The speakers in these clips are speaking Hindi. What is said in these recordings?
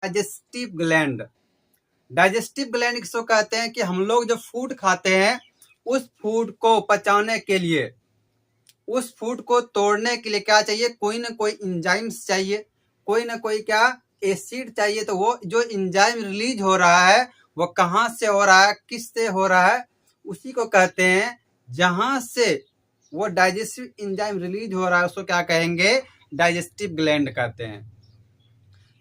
Digestive gland. डाइजेस्टिव ग्लैंड किसको कहते हैं कि हम लोग जो फूड खाते हैं उस फूड को पचाने के लिए, उस फूड को तोड़ने के लिए क्या चाहिए, कोई ना कोई इंजाइम्स चाहिए, कोई ना कोई क्या एसिड चाहिए। तो वो जो इंजाइम रिलीज हो रहा है वो कहाँ से हो रहा है, किससे हो रहा है, उसी को कहते हैं। जहां से वो डाइजेस्टिव इंजाइम रिलीज हो रहा है उसको क्या कहेंगे, डाइजेस्टिव ग्लैंड कहते हैं।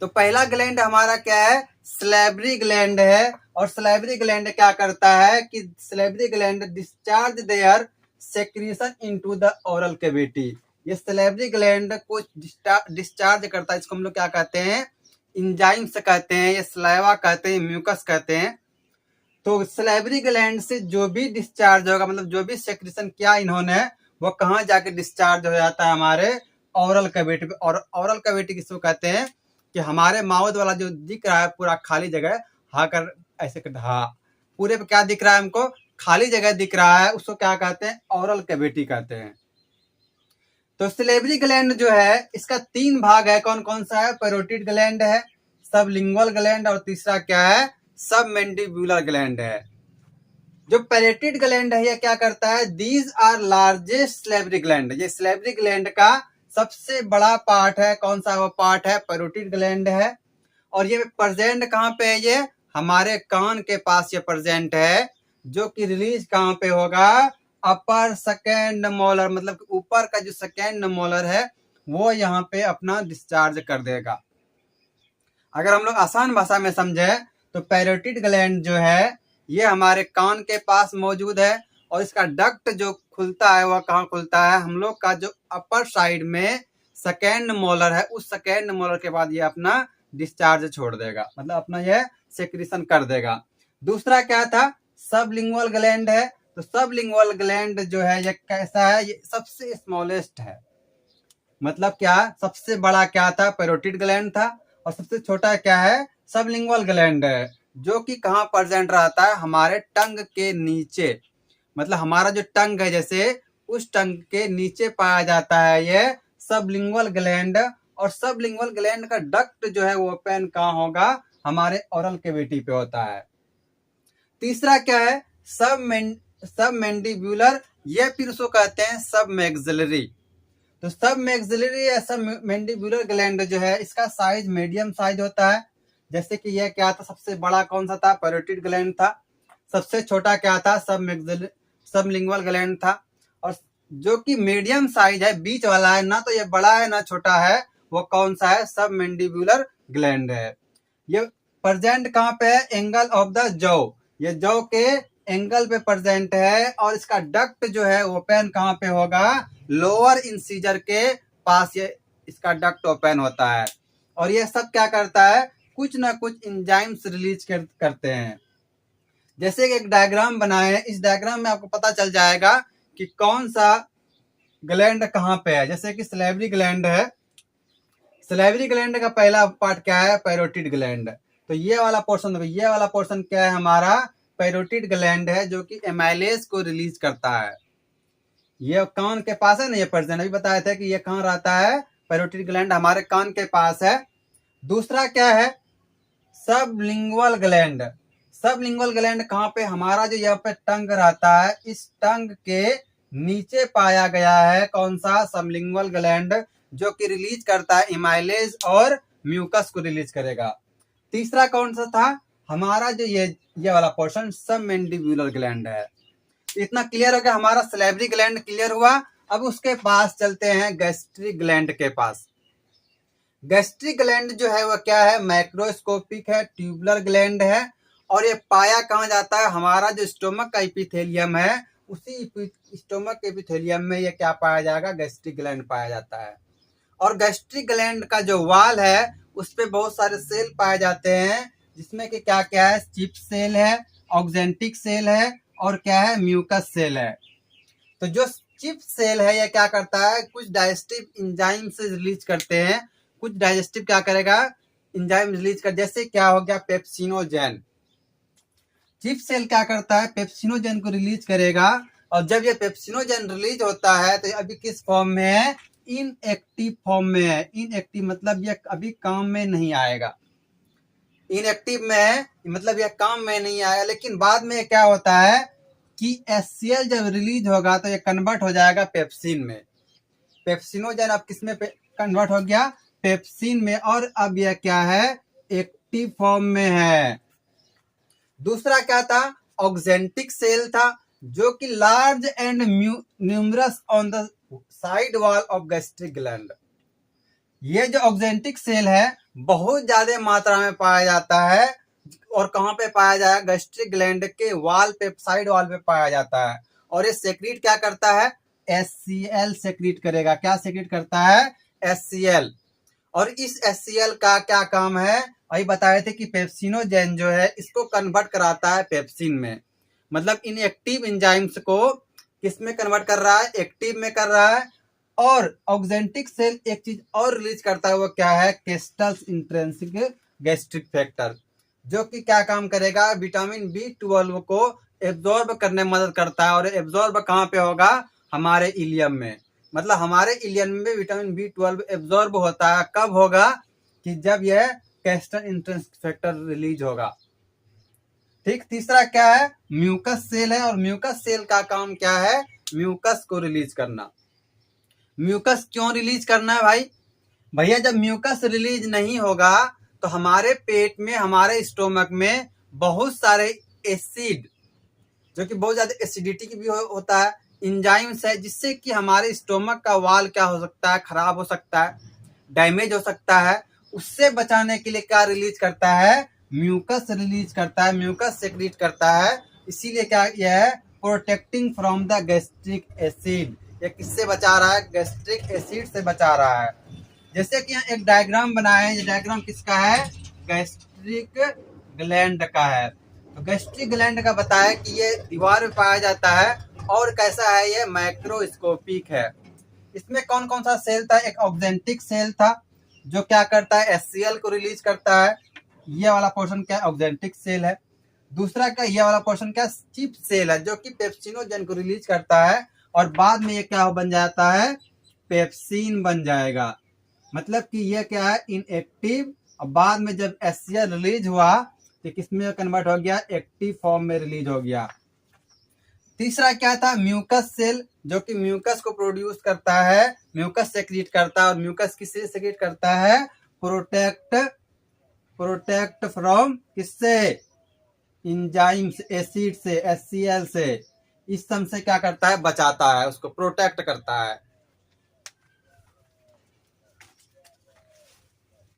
तो पहला ग्लैंड हमारा क्या है, सलेवरी ग्लैंड है। और सलेवरी ग्लैंड क्या करता है कि salivary gland discharge their secretion into the oral cavity. ये सलेवरी ग्लैंड को डिस्चार्ज करता है। इसको हम लोग क्या कहते हैं, इंजाइम्स कहते हैं, ये सलाइवा कहते हैं, म्यूकस कहते हैं। तो सलेवरी ग्लैंड से जो भी डिस्चार्ज होगा, मतलब जो भी सेक्रीशन किया इन्होंने, वो कहाँ जाके डिस्चार्ज हो जाता है, हमारे ओरल कैविटी पे। और ओरल कैविटी किसको कहते हैं कि हमारे माउथ वाला जो दिख रहा है पूरा खाली जगह, हाँ कर ऐसे कर, हाँ पूरे पे क्या दिख रहा है हमको, खाली जगह दिख रहा है, उसको क्या कहते हैं, ओरल कैविटी कहते हैं। तो सलेवरी ग्लैंड जो है इसका 3 भाग है। कौन कौन सा है, पैरोटिड ग्लैंड है, सबलिंगुअल ग्लैंड, और तीसरा क्या है, सबमेंडिबुलर ग्लैंड है। जो पैरोटिड ग्लैंड है ये क्या करता है, these are largest salivary gland. ये सलेवरी ग्लैंड का सबसे बड़ा पार्ट है। कौन सा वो पार्ट है, पैरोटिड ग्लैंड है। और ये प्रेजेंट कहाँ पे है, ये हमारे कान के पास ये प्रेजेंट है, जो कि रिलीज कहाँ पे होगा, अपर सेकेंड मोलर, मतलब ऊपर का जो सेकेंड मोलर है वो यहाँ पे अपना डिस्चार्ज कर देगा। अगर हम लोग आसान भाषा में समझे तो पैरोटिड ग्लैंड जो है ये हमारे कान के पास मौजूद है। और इसका डक्ट जो खुलता है वह कहाँ खुलता है, हम लोग का जो अपर साइड में सेकेंड मोलर है, उस सेकेंड मोलर के बाद ये अपना डिस्चार्ज छोड़ देगा, मतलब अपना यह सेक्रीशन कर देगा। दूसरा क्या था, सबलिंगुअल ग्लैंड है। तो सबलिंगुअल ग्लैंड जो है ये कैसा है, ये सबसे स्मॉलेस्ट है। मतलब क्या, सबसे बड़ा क्या था, पैरोटिड ग्लैंड था, और सबसे छोटा क्या है, सबलिंगुअल ग्लैंड है, जो कि कहाँ प्रेजेंट रहता है, हमारे टंग के नीचे। मतलब हमारा जो टंग है जैसे उस टंग के नीचे पाया जाता है ये सबलिंगुअल ग्लैंड। और सबलिंगुअल ग्लैंड का डक्ट जो है वो ओपन कहाँ होगा, हमारे ओरल कैविटी पे होता है। तीसरा क्या है, सबमेंडिबुलर, ये फिर उसको कहते हैं सब मैक्सिलरी। तो सब मैक्सिलरी या सब मैंडिबुलर ग्लैंड जो है इसका साइज मीडियम साइज होता है। जैसे कि यह क्या था, सबसे बड़ा कौन सा था, पैरोटिड ग्लैंड था। सबसे छोटा क्या था, सबलिंगुअल ग्लैंड था। और जो कि मीडियम साइज है, बीच वाला है, ना तो ये बड़ा है ना छोटा है, वो कौन सा है, सबमेंडिबुलर ग्लैंड है। ये प्रेजेंट कहाँ पे है, एंगल ऑफ द जॉ, ये जॉ के एंगल पे प्रेजेंट है। और इसका डक्ट जो है ओपन कहाँ पे होगा, लोअर इंसीजर के पास ये इसका डक्ट ओपन होता है। और ये सब क्या करता है, कुछ ना कुछ इंजाइम्स रिलीज करते हैं। जैसे कि एक डायग्राम बनाए हैं, इस डायग्राम में आपको पता चल जाएगा कि कौन सा ग्लैंड कहाँ पे है। जैसे कि सलेवरी ग्लैंड है, सलेवरी ग्लैंड का पहला पार्ट क्या है, पैरोटिड ग्लैंड। तो ये वाला पोर्शन, ये वाला पोर्शन क्या है, हमारा पैरोटिड ग्लैंड है, जो कि एमाइलेज को रिलीज करता है। ये कान के पास है ना, ये पर्सन अभी बताया था कि ये कहाँ रहता है, पैरोटिड ग्लैंड हमारे कान के पास है। दूसरा क्या है, सबलिंगुअल ग्लैंड। सबलिंगुअल ग्लैंड कहाँ पे, हमारा जो यहाँ पे टंग रहता है, इस टंग के नीचे पाया गया है कौन सा, सबलिंगुअल ग्लैंड, जो कि रिलीज करता है इमाइलेज और म्यूकस को रिलीज करेगा। तीसरा कौन सा था, हमारा जो ये वाला पोर्शन सबमेंडिबुलर ग्लैंड है। इतना क्लियर हो गया, हमारा सलेवरी ग्लैंड क्लियर हुआ। अब उसके पास चलते हैं गैस्ट्रिक ग्लैंड के पास। गैस्ट्रिक ग्लैंड जो है वह क्या है, मैक्रोस्कोपिक है, ट्यूबुलर ग्लैंड है। और ये पाया कहाँ जाता है, हमारा जो स्टोमक का एपिथेलियम है, उसी स्टोमक के एपिथेलियम में ये क्या पाया जाएगा, गैस्ट्रिक ग्लैंड पाया जाता है। और गैस्ट्रिक ग्लैंड का जो वाल है उस पे बहुत सारे सेल पाए जाते हैं, जिसमें कि क्या क्या है, चिप सेल है, ऑक्जेंटिक सेल है, और क्या है, म्यूकस सेल है। तो जो चिप सेल है ये क्या करता है, कुछ डाइजेस्टिव इंजाइम से रिलीज करते हैं, कुछ डाइजेस्टिव क्या करेगा, इंजाइम रिलीज कर, जैसे क्या हो गया, पेप्सिनोजेन। चिप सेल क्या करता है, पेप्सिनोजेन को रिलीज करेगा। और जब ये पेप्सिनोजेन रिलीज होता है तो अभी किस फॉर्म में है, इनएक्टिव फॉर्म में है। इनएक्टिव मतलब ये अभी काम में नहीं आएगा। इनएक्टिव में है, मतलब यह काम में नहीं आएगा। लेकिन बाद में क्या होता है कि HCl जब रिलीज होगा तो ये कन्वर्ट हो जाएगा पेप्सिन में। पेप्सिनोजन अब किस में कन्वर्ट हो गया? पेप्सिन में। और अब यह क्या है? एक्टिव फॉर्म में है। दूसरा क्या था? ऑक्जेंटिक सेल था, जो कि large and numerous on the side wall of gastric gland. ये जो ऑक्जेंटिक सेल है बहुत ज्यादा मात्रा में पाया जाता है। और कहाँ पे पाया जाएगा? गैस्ट्रिक ग्लैंड के वाल पे, साइड वाल पे पाया जाता है। और ये सेक्रीट क्या करता है? HCl सेक्रीट करेगा। क्या सेक्रीट करता है? HCl। और इस HCl का क्या काम है? वही बताए थे कि पेप्सिनोजेन जो है इसको कन्वर्ट कराता है पेप्सिन में। मतलब इनएक्टिव एंजाइम्स को किस में कन्वर्ट कर रहा है? एक्टिव में कर रहा है। और ऑक्जेंटिक सेल एक चीज और रिलीज करता है, वो क्या है? केस्टल्स इंट्रिंसिक गैस्ट्रिक फैक्टर, जो कि क्या काम करेगा? विटामिन B12 को एब्जॉर्ब करने में मदद करता है। और एब्जॉर्ब कहाँ पे होगा? हमारे इलियम में। मतलब हमारे इलियम में विटामिन B12 एब्जॉर्ब होता है। कब होगा? कि जब यह केस्टल इंट्रिंसिक फैक्टर रिलीज होगा। ठीक। तीसरा क्या है? म्यूकस सेल है। और म्यूकस सेल का काम क्या है? म्यूकस को रिलीज करना। म्यूकस क्यों रिलीज करना है भाई? भैया जब म्यूकस रिलीज नहीं होगा तो हमारे पेट में, हमारे स्टोमक में बहुत सारे एसिड, जो कि बहुत ज्यादा एसिडिटी की भी होता है, इंजाइम्स है, जिससे कि हमारे स्टोमक का वाल क्या हो सकता है? खराब हो सकता है, डैमेज हो सकता है। उससे बचाने के लिए क्या रिलीज करता है? म्यूकस रिलीज करता है, म्यूकस सेक्रीट करता है। इसीलिए क्या यह है? Protecting from the gastric acid. ये किससे बचा रहा है? गैस्ट्रिक एसिड से बचा रहा है। जैसे कि यहाँ एक डायग्राम बनाया है। ये डायग्राम किसका है? गैस्ट्रिक ग्लैंड का है। तो गैस्ट्रिक ग्लैंड का बताया कि ये दीवार में पाया जाता है। और कैसा है? ये माइक्रोस्कोपिक है। इसमें कौन कौन सा सेल था? एक ऑक्जेंटिक सेल था, जो क्या करता है? HCl को रिलीज करता है। ये वाला पोर्शन क्या? ऑक्जेंटिक सेल है। दूसरा क्या? ये वाला पोर्शन क्या? चिप सेल है, जो कि पेप्सिनोजेन को रिलीज करता है। और बाद में ये क्या बन जाता है? पेप्सिन बन जाएगा। मतलब कि ये क्या है? इनएक्टिव। और बाद में जब HCl रिलीज हुआ तो किसमें कन्वर्ट हो गया? एक्टिव फॉर्म में रिलीज हो गया। तीसरा क्या था? म्यूकस सेल, जो कि म्यूकस को प्रोड्यूस करता है, म्यूकस सेक्रीट करता है। और म्यूकस किससे सेक्रीट करता है? प्रोटेक्ट फ्रॉम किससे? इंजाइम्स, एसिड से, HCl से। इस सब से क्या करता है? बचाता है, उसको प्रोटेक्ट करता है।